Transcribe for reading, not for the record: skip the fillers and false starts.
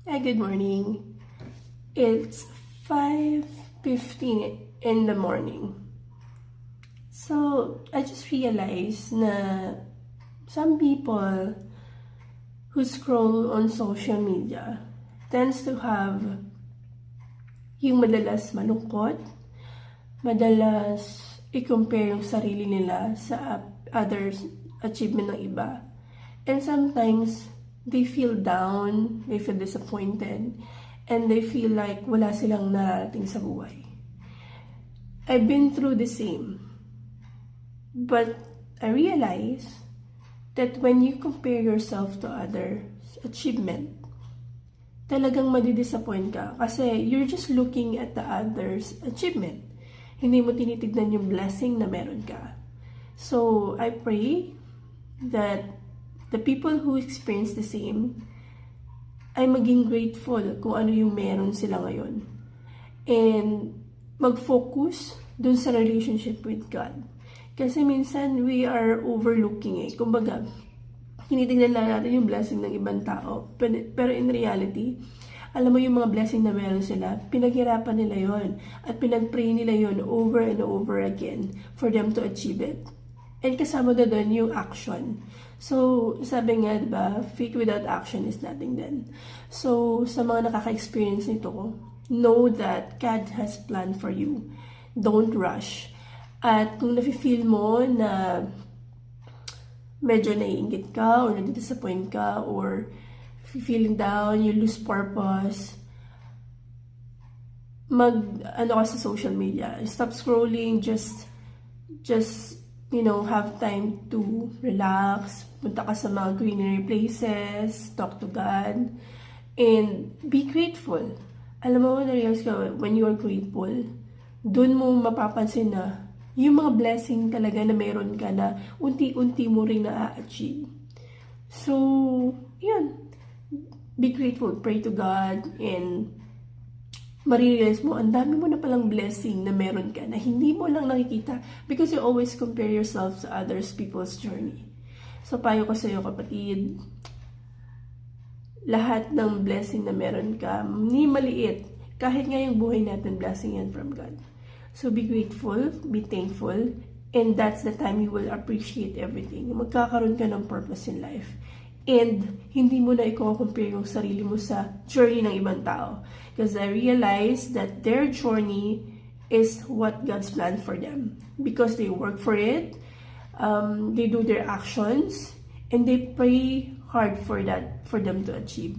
Hi, good morning. It's 5:15 in the morning. So, I just realized na some people who scroll on social media tends to have yung madalas malungkot, madalas i-compare yung sarili nila sa others achievement ng iba. And sometimes they feel down, they feel disappointed, and they feel like wala silang nararating sa buhay. I've been through the same. But I realize that when you compare yourself to others' achievement, talagang madidisappoint ka kasi you're just looking at the other's achievement. Hindi mo tinitignan yung blessing na meron ka. So, I pray that the people who experience the same ay maging grateful kung ano yung meron sila ngayon. And mag-focus dun sa relationship with God. Kasi minsan we are overlooking Kumbaga, tinitignan lang natin yung blessing ng ibang tao. Pero in reality, alam mo yung mga blessing na meron sila, pinaghirapan nila yon at pinagpray nila yon over and over again for them to achieve it. And kasama na doon yung action. So, sabi nga, diba, faith without action is nothing then. So, sa mga nakaka-experience nito, know that God has planned for you. Don't rush. At kung nafe-feel mo na medyo naiinggit ka or nadi-disappoint ka or feeling down, you lose purpose, ano ka sa social media. Stop scrolling, just have time to relax, punta ka sa mga greenery places, talk to God, and be grateful. Alam mo, na-realize ka, when you are grateful, dun mo mapapansin na yung mga blessing talaga na meron ka na unti-unti mo rin na-achieve. So, yun. Be grateful, pray to God, and marirealize mo, ang dami mo na palang blessing na meron ka na hindi mo lang nakikita because you always compare yourself to others people's journey. So, payo ko sa'yo, kapatid, lahat ng blessing na meron ka, ni maliit, kahit nga yung buhay natin, blessing yan from God. So, be grateful, be thankful, and that's the time you will appreciate everything. Magkakaroon ka ng purpose in life. And hindi mo na i-compare yung sarili mo sa journey ng ibang tao. Because I realized that their journey is what God's plan for them. Because they work for it, they do their actions, and they pray hard for that, for them to achieve.